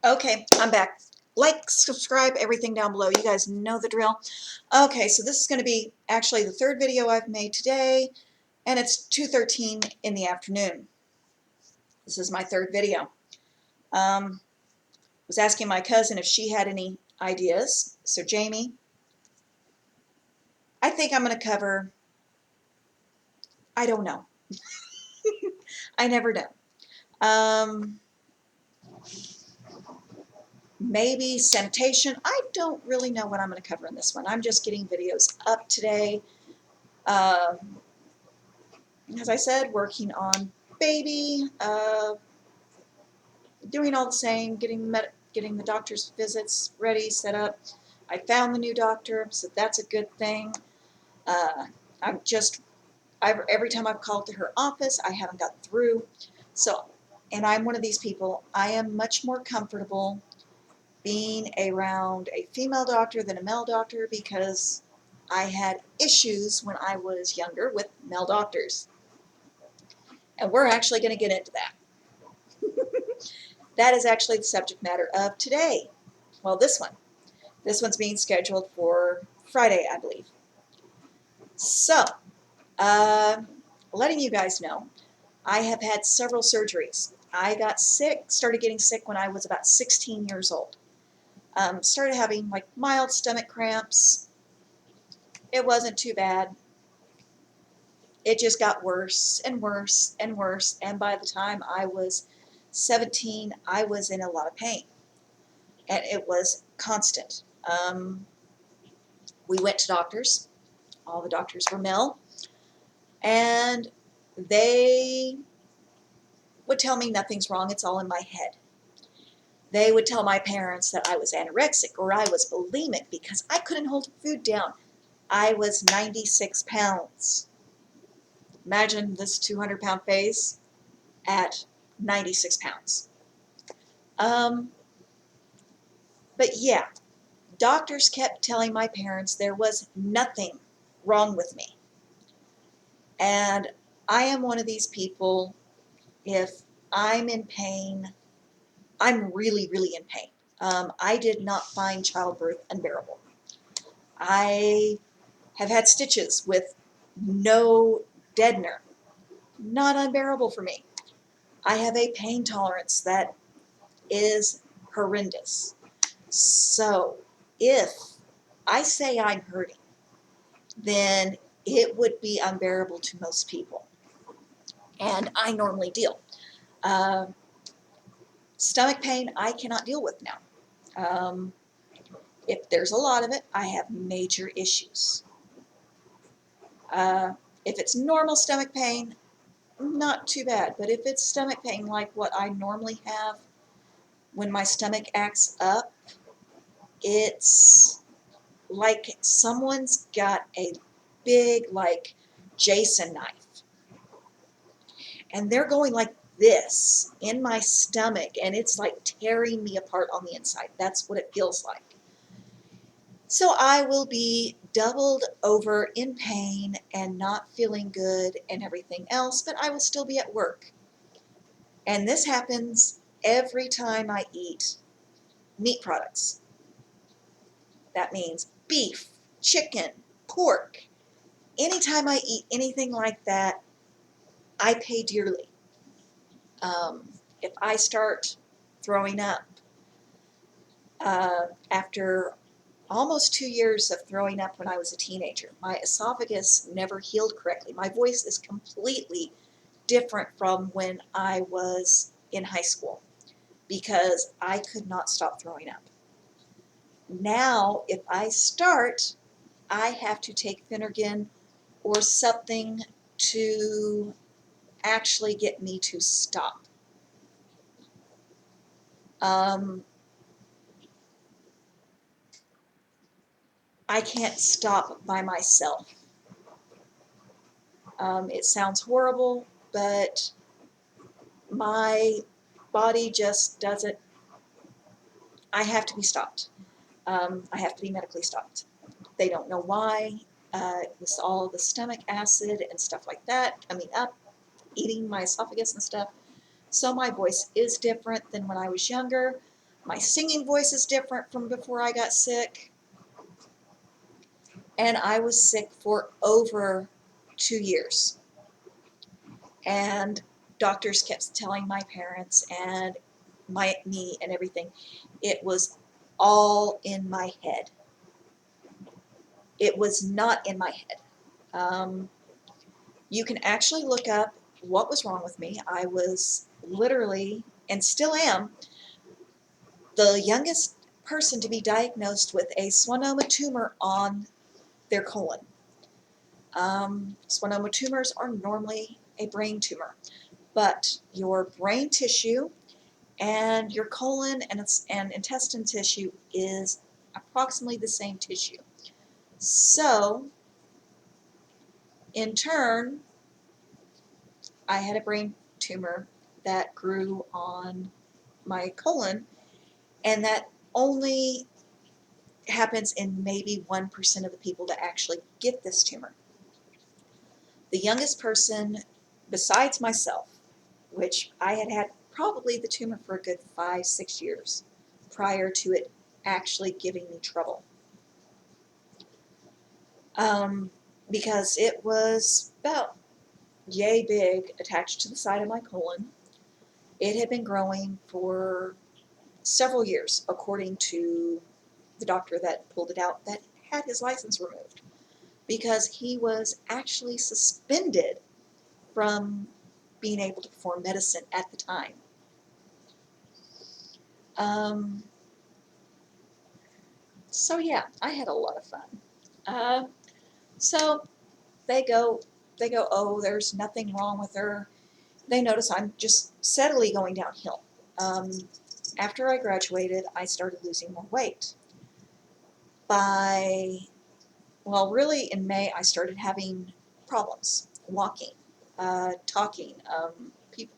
Okay, I'm back. Like, subscribe, everything down below. You guys know the drill. Okay, so this is going to be actually the third video I've made today, and it's 2:13 in the afternoon. This is my third video. Was asking my cousin if she had any ideas. So Jamie, I think I'm going to cover, I don't know. I never know. Maybe temptation. I don't really know what I'm going to cover in this one. I'm just getting videos up today. As I said, working on baby, doing all the same, getting the doctor's visits ready, set up. I found the new doctor, so that's a good thing. I'm just, every time I've called to her office, I haven't got through. So, and I'm one of these people, I am much more comfortable being around a female doctor than a male doctor because I had issues when I was younger with male doctors. And we're actually going to get into that. That is actually the subject matter of today. Well, this one. This one's being scheduled for Friday, I believe. So, letting you guys know, I have had several surgeries. I got sick, started getting sick when I was about 16 years old. Started having like mild stomach cramps. It wasn't too bad. It just got worse and worse and worse. And by the time I was 17, I was in a lot of pain. And it was constant. We went to doctors. All the doctors were male. And they would tell me nothing's wrong, it's all in my head. They would tell my parents that I was anorexic or I was bulimic because I couldn't hold food down. I was 96 pounds. Imagine this 200-pound face at 96 pounds. But yeah, doctors kept telling my parents there was nothing wrong with me. And I am one of these people, if I'm in pain, I'm really, really in pain. I did not find childbirth unbearable. I have had stitches with no deadener. Not unbearable for me. I have a pain tolerance that is horrendous. So if I say I'm hurting, then it would be unbearable to most people. And I normally deal. Uh, Stomach pain, I cannot deal with now. If there's a lot of it, I have major issues. If it's normal stomach pain, not too bad. But if it's stomach pain like what I normally have when my stomach acts up, it's like someone's got a big, like, Jason knife. And they're going like this in my stomach, and it's like tearing me apart on the inside. That's what it feels like. So I will be doubled over in pain and not feeling good and everything else, but I will still be at work. And this happens every time I eat meat products. That means beef, chicken, pork. Anytime I eat anything like that, I pay dearly. If I start throwing up after almost 2 years of throwing up when I was a teenager, my esophagus never healed correctly. My voice is completely different from when I was in high school because I could not stop throwing up. Now, if I start, I have to take Phenergan or something to actually get me to stop. I can't stop by myself. It sounds horrible, but my body just doesn't. I have to be stopped. I have to be medically stopped. They don't know why. It's all the stomach acid and stuff like that coming up, eating my esophagus and stuff. So my voice is different than when I was younger. My singing voice is different from before I got sick. And I was sick for over 2 years. And doctors kept telling my parents and me and everything, it was all in my head. It was not in my head. You can actually look up what was wrong with me. I was literally, and still am, the youngest person to be diagnosed with a schwannoma tumor on their colon. Schwannoma tumors are normally a brain tumor, but your brain tissue and your colon and intestine tissue is approximately the same tissue. So, in turn, I had a brain tumor that grew on my colon, and that only happens in maybe 1% of the people that actually get this tumor. The youngest person, besides myself, which I had had probably the tumor for a good 5-6 years prior to it actually giving me trouble. Because it was about yay big attached to the side of my colon. It had been growing for several years, according to the doctor that pulled it out, that had his license removed, because he was actually suspended from being able to perform medicine at the time. So yeah, I had a lot of fun. So they go, oh, there's nothing wrong with her. They notice I'm just steadily going downhill. After I graduated, I started losing more weight. Really in May, I started having problems walking, talking.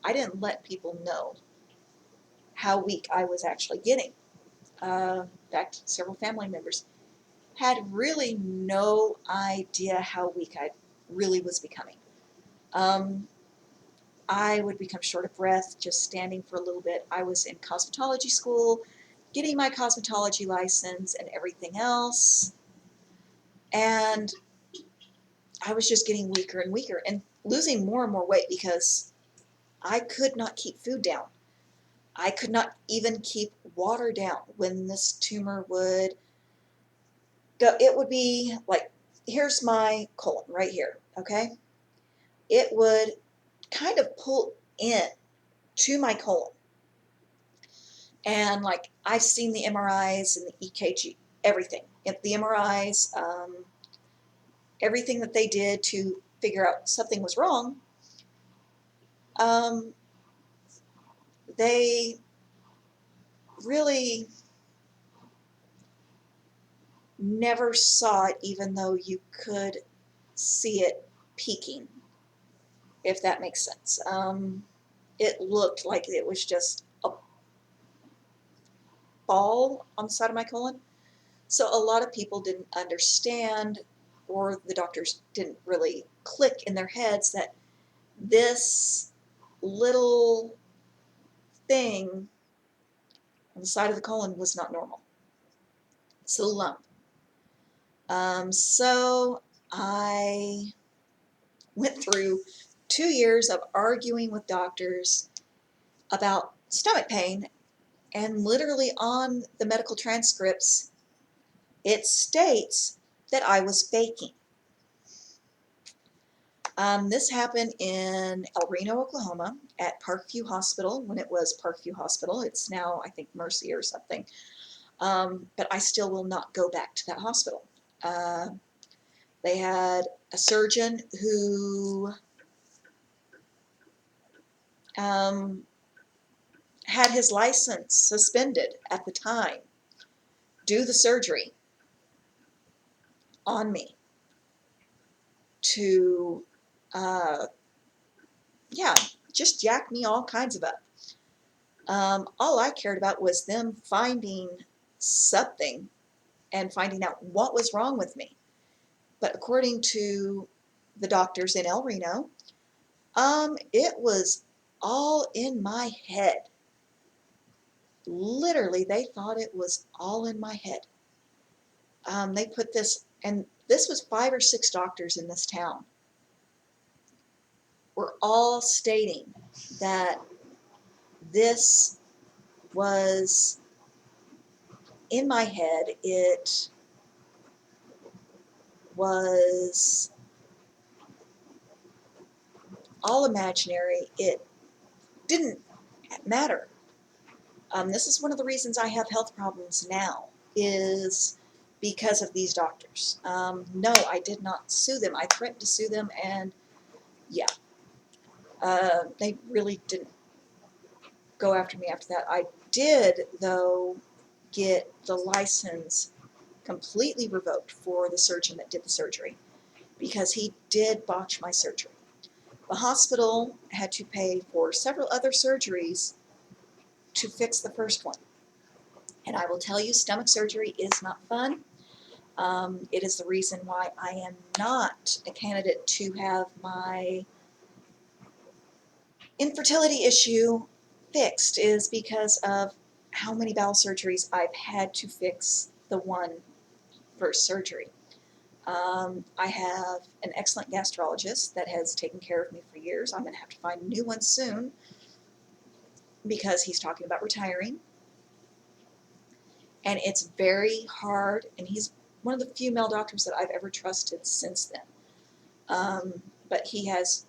I didn't let people know how weak I was actually getting. In fact, several family members had really no idea how weak I really was becoming. I would become short of breath just standing for a little bit. I was in cosmetology school, getting my cosmetology license and everything else, and I was just getting weaker and weaker and losing more and more weight because I could not keep food down. I could not even keep water down when this tumor would go. It would be like, here's my colon right here, okay? It would kind of pull in to my colon. And like, I've seen the MRIs and the EKG, everything. The MRIs, everything that they did to figure out something was wrong, they really never saw it, even though you could see it peaking, if that makes sense. It looked like it was just a ball on the side of my colon. So a lot of people didn't understand, or the doctors didn't really click in their heads that this little thing on the side of the colon was not normal. It's a lump. So I went through 2 years of arguing with doctors about stomach pain, and literally on the medical transcripts, it states that I was faking. This happened in El Reno, Oklahoma, at Parkview Hospital when it was Parkview Hospital. It's now, I think, Mercy or something. But I still will not go back to that hospital. They had a surgeon who had his license suspended at the time, do the surgery on me to, yeah, just jack me all kinds of up. All I cared about was them finding something and finding out what was wrong with me. But according to the doctors in El Reno, it was all in my head. literally, they thought it was all in my head. They put this, and this was 5 or 6 doctors in this town, were all stating that this was in my head. It was all imaginary. It didn't matter. This is one of the reasons I have health problems now, is because of these doctors. No, I did not sue them. I threatened to sue them, and yeah, they really didn't go after me after that. I did, though, get the license completely revoked for the surgeon that did the surgery, because he did botch my surgery. The hospital had to pay for several other surgeries to fix the first one. And I will tell you, stomach surgery is not fun. It is the reason why I am not a candidate to have my infertility issue fixed, is because of how many bowel surgeries I've had to fix the one first surgery. I have an excellent gastrologist that has taken care of me for years. I'm going to have to find a new one soon because he's talking about retiring. And it's very hard, and he's one of the few male doctors that I've ever trusted since then. But he has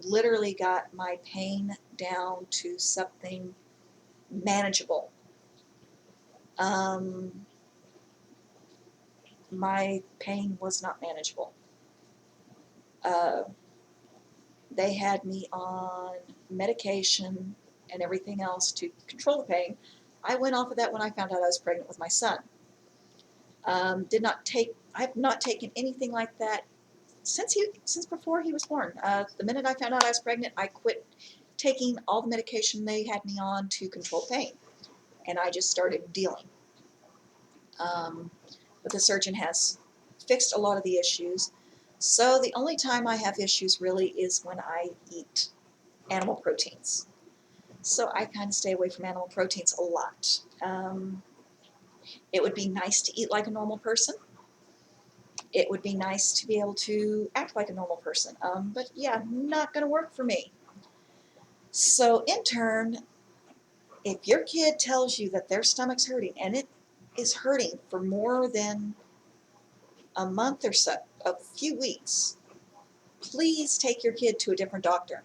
literally got my pain down to something manageable. My pain was not manageable. They had me on medication and everything else to control the pain. I went off of that when I found out I was pregnant with my son. I've not taken anything like that since before he was born. The minute I found out I was pregnant, I quit taking all the medication they had me on to control pain, and I just started dealing. But the surgeon has fixed a lot of the issues. So the only time I have issues really is when I eat animal proteins. So I kind of stay away from animal proteins a lot. It would be nice to eat like a normal person. It would be nice to be able to act like a normal person. But yeah, not going to work for me. So in turn, if your kid tells you that their stomach's hurting, and it is hurting for more than a month or so, a few weeks, please take your kid to a different doctor,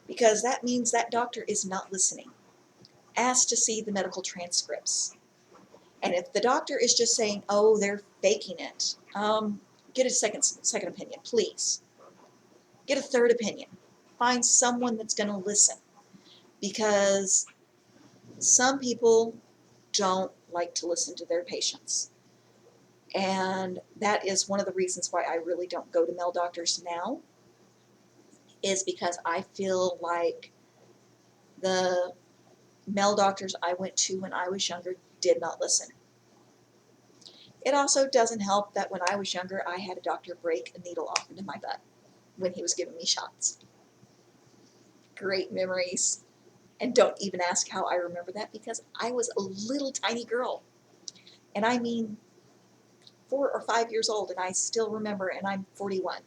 because that means that doctor is not listening. Ask to see the medical transcripts. And if the doctor is just saying, oh, they're faking it, get a second opinion, please. Get a third opinion. Find someone that's going to listen, because some people don't like to listen to their patients. And that is one of the reasons why I really don't go to male doctors now, is because I feel like the male doctors I went to when I was younger did not listen. It also doesn't help that when I was younger, I had a doctor break a needle off into my butt when he was giving me shots. Great memories. And don't even ask how I remember that, because I was a little tiny girl. And I mean 4 or 5 years old, and I still remember, and I'm 41.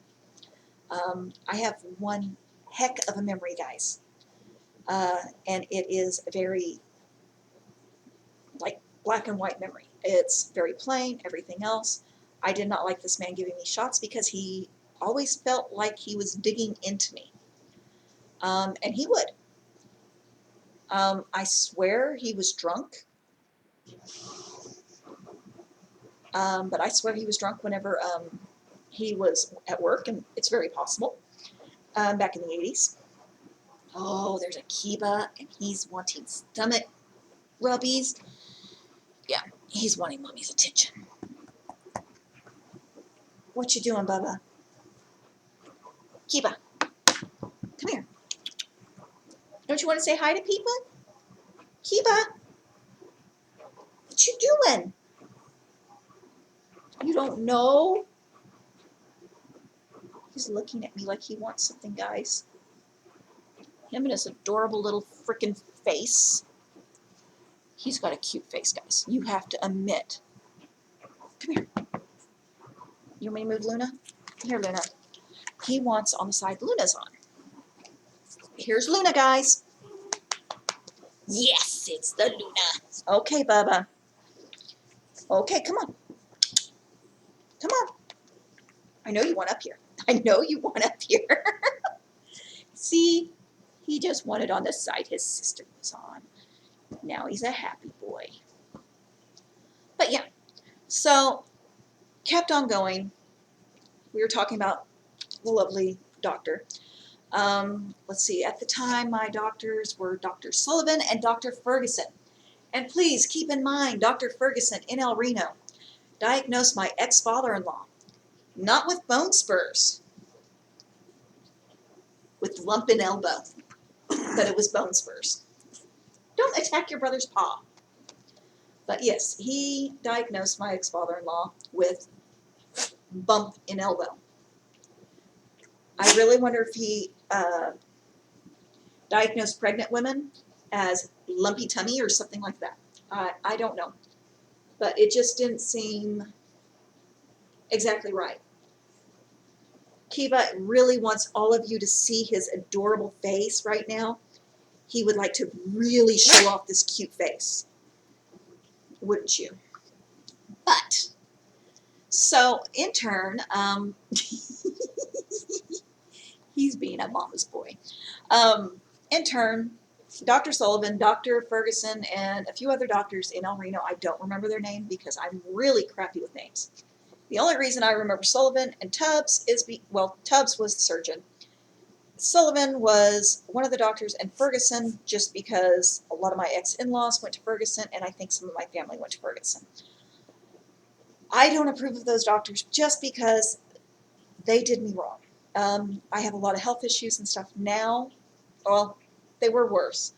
I have one heck of a memory, guys. And it is a very, like, black and white memory. It's very plain, everything else. I did not like this man giving me shots because he always felt like he was digging into me. And he would. I swear he was drunk. But I swear he was drunk whenever he was at work, and it's very possible. Back in the 80s. Oh, there's a Kiba, and he's wanting stomach rubbies. Yeah, he's wanting mommy's attention. What you doing, Bubba? Kiba, come here. Don't you want to say hi to people? Kiba, what you doing? You don't know? He's looking at me like he wants something, guys. Him and his adorable little frickin' face. He's got a cute face, guys. You have to admit. Come here. You want me to move Luna? Here, Luna. He wants on the side Luna's on. Here's Luna, guys. Yes, it's the Luna. Okay, Bubba. Okay, come on. Come on. I know you want up here. I know you want up here. See, he just wanted on the side his sister was on. Now he's a happy boy. But yeah, so kept on going. We were talking about the lovely doctor. Let's see, at the time my doctors were Dr. Sullivan and Dr. Ferguson. And please keep in mind, Dr. Ferguson in El Reno diagnosed my ex-father-in-law, not with bone spurs, with lump in elbow, but it was bone spurs. Don't attack your brother's paw. But yes, he diagnosed my ex-father-in-law with bump in elbow. I really wonder if he diagnosed pregnant women as lumpy tummy or something like that. I don't know. But it just didn't seem exactly right. Kiva really wants all of you to see his adorable face right now. He would like to really show off this cute face. Wouldn't you? But, so in turn, he's being a mama's boy. In turn, Dr. Sullivan, Dr. Ferguson, and a few other doctors in El Reno, I don't remember their name because I'm really crappy with names. The only reason I remember Sullivan and Tubbs is, Tubbs was the surgeon. Sullivan was one of the doctors, and Ferguson just because a lot of my ex-in-laws went to Ferguson, and I think some of my family went to Ferguson. I don't approve of those doctors just because they did me wrong. I have a lot of health issues and stuff now. Well, they were worse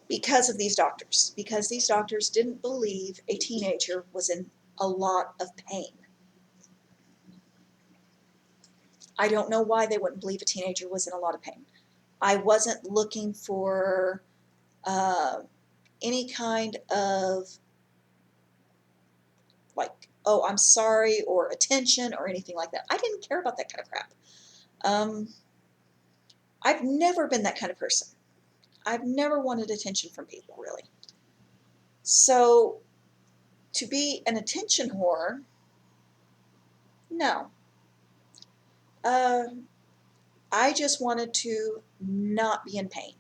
because of these doctors. Because these doctors didn't believe a teenager was in a lot of pain. I don't know why they wouldn't believe a teenager was in a lot of pain. I wasn't looking for any kind of like, oh, I'm sorry, or attention, or anything like that. I didn't care about that kind of crap. I've never been that kind of person. I've never wanted attention from people, really. So, to be an attention whore, no. I just wanted to not be in pain.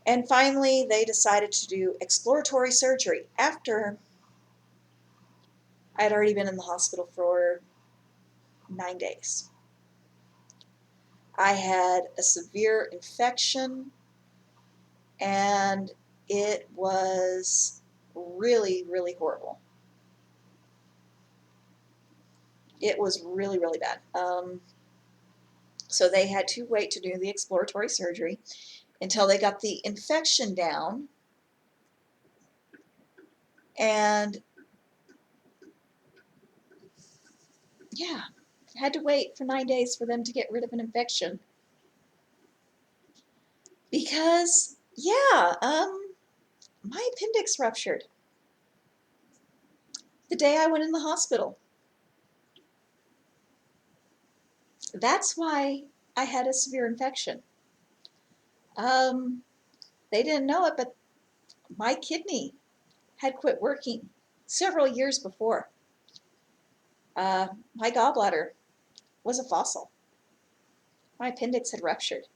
And finally, they decided to do exploratory surgery after I had already been in the hospital for 9 days. I had a severe infection, and it was really, really horrible. It was really, really bad. So they had to wait to do the exploratory surgery until they got the infection down, and yeah, had to wait for 9 days for them to get rid of an infection. Because, yeah, my appendix ruptured the day I went in the hospital. That's why I had a severe infection. They didn't know it, but my kidney had quit working several years before. My gallbladder was a fossil. My appendix had ruptured.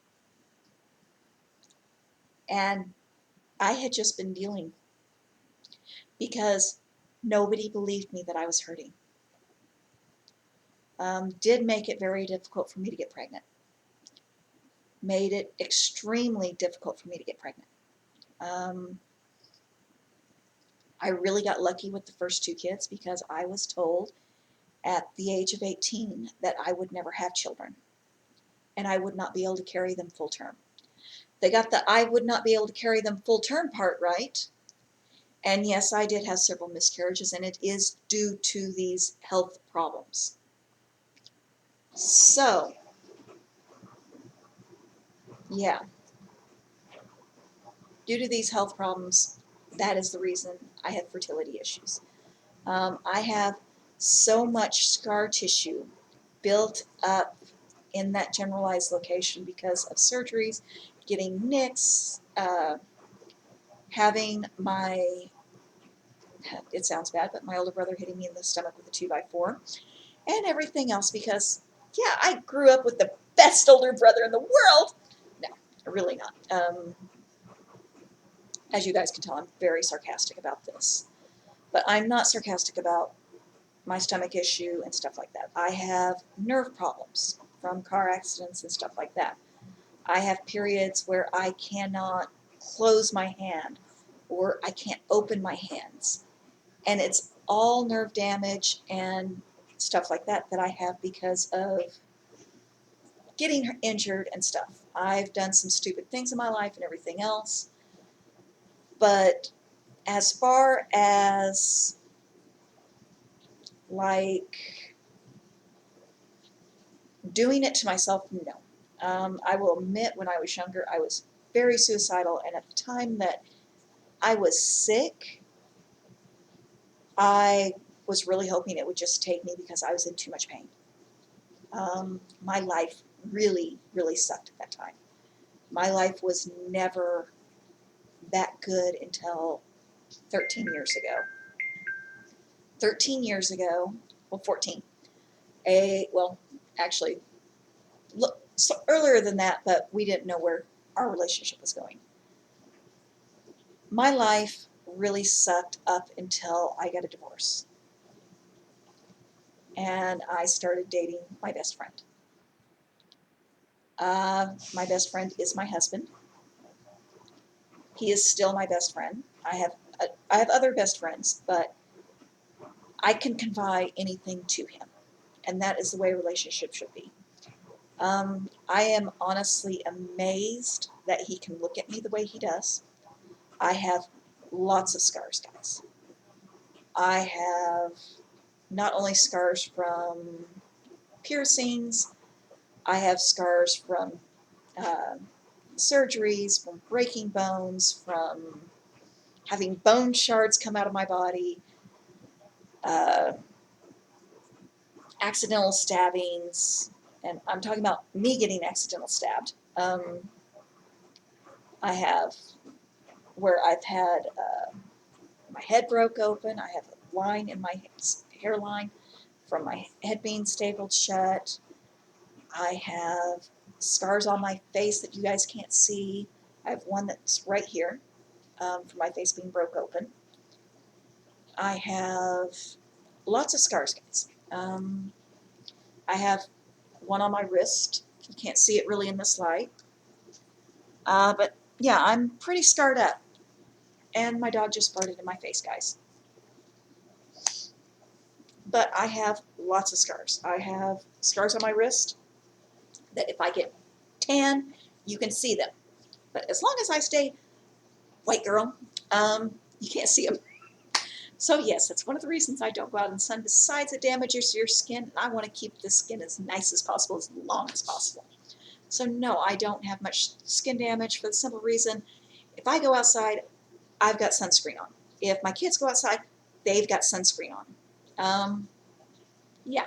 And I had just been dealing because nobody believed me that I was hurting. Did make it very difficult for me to get pregnant. Made it extremely difficult for me to get pregnant. I really got lucky with the first 2 kids because I was told at the age of 18 that I would never have children and I would not be able to carry them full term. They got the I would not be able to carry them full term part right. And yes, I did have several miscarriages, and it is due to these health problems. So, yeah, due to these health problems, that is the reason I have fertility issues. I have so much scar tissue built up in that generalized location because of surgeries, getting nicks, having my, it sounds bad, but my older brother hitting me in the stomach with a 2x4, and everything else because, yeah, I grew up with the best older brother in the world. No, really not. As you guys can tell, I'm very sarcastic about this. But I'm not sarcastic about my stomach issue and stuff like that. I have nerve problems from car accidents and stuff like that. I have periods where I cannot close my hand or I can't open my hands. And it's all nerve damage and stuff like that that I have because of getting injured and stuff. I've done some stupid things in my life and everything else. But as far as like doing it to myself, no. I will admit when I was younger, I was very suicidal, and at the time that I was sick, I was really hoping it would just take me because I was in too much pain. My life really, really sucked at that time. My life was never that good until 13 years ago. 13 years ago, well, 14. Well, actually, so earlier than that, but we didn't know where our relationship was going. My life really sucked up until I got a divorce. And I started dating my best friend. My best friend is my husband. He is still my best friend. I have other best friends, but I can confide anything to him, and that is the way a relationship should be. I am honestly amazed that he can look at me the way he does. I have lots of scars, guys. I have not only scars from piercings, I have scars from uh, surgeries, from breaking bones, from having bone shards come out of my body, uh, accidental stabbings, and I'm talking about me getting accidental stabbed. I have where I've had my head broke open. I have a line in my hairline from my head being stapled shut. I have scars on my face that you guys can't see. I have one that's right here from my face being broke open. I have lots of scars, guys. I have one on my wrist. You can't see it really in this light. But yeah, I'm pretty scarred up. And my dog just farted in my face, guys. But I have lots of scars. I have scars on my wrist that if I get tan, you can see them. But as long as I stay white girl, you can't see them. So yes, that's one of the reasons I don't go out in the sun. Besides, it damages your skin, and I want to keep the skin as nice as possible, as long as possible. So no, I don't have much skin damage for the simple reason, if I go outside, I've got sunscreen on. If my kids go outside, they've got sunscreen on. Yeah.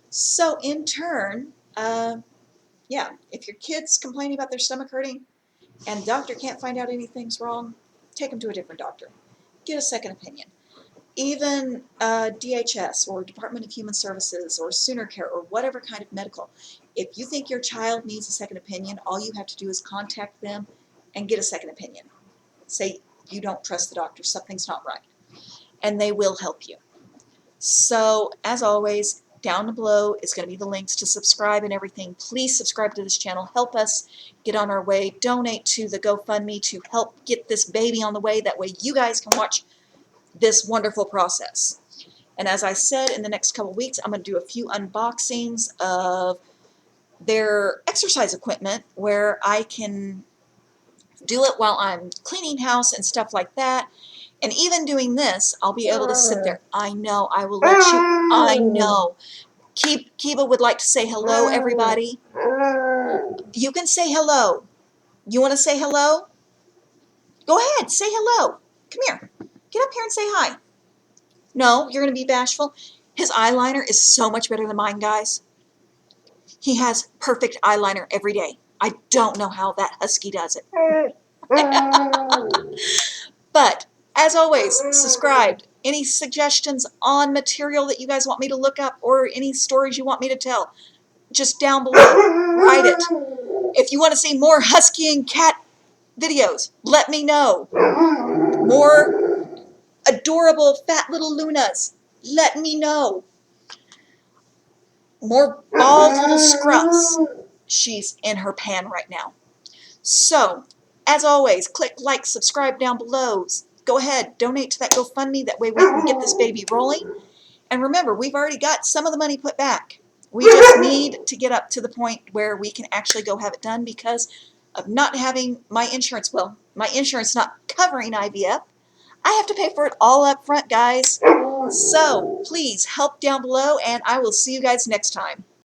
So in turn, yeah, if your kid's complaining about their stomach hurting and the doctor can't find out anything's wrong, take them to a different doctor. Get a second opinion. Even DHS or Department of Human Services or Sooner Care or whatever kind of medical, if you think your child needs a second opinion, all you have to do is contact them and get a second opinion. Say you don't trust the doctor, something's not right, and they will help you. So as always, down below is going to be the links to subscribe and everything. Please subscribe to this channel. Help us get on our way. Donate to the GoFundMe to help get this baby on the way. That way you guys can watch this wonderful process. And as I said, in the next couple weeks, I'm going to do a few unboxings of their exercise equipment where I can do it while I'm cleaning house and stuff like that. And even doing this, I'll be able to sit there. I know, I will let you, I know. Kiba would like to say hello, everybody. You can say hello. You want to say hello? Go ahead, say hello. Come here. Get up here and say hi. No, you're going to be bashful. His eyeliner is so much better than mine, guys. He has perfect eyeliner every day. I don't know how that husky does it. But, as always, subscribe. Any suggestions on material that you guys want me to look up or any stories you want me to tell, just down below, write it. If you want to see more husky and cat videos, let me know. More adorable fat little Lunas, let me know. More bald little scruffs. She's in her pan right now. So, as always, click like, subscribe down below. Go ahead, donate to that GoFundMe. That way we can get this baby rolling. And remember, we've already got some of the money put back. We just need to get up to the point where we can actually go have it done because of not having my insurance. Well, my insurance not covering IVF. I have to pay for it all up front, guys. So, please help down below, and I will see you guys next time.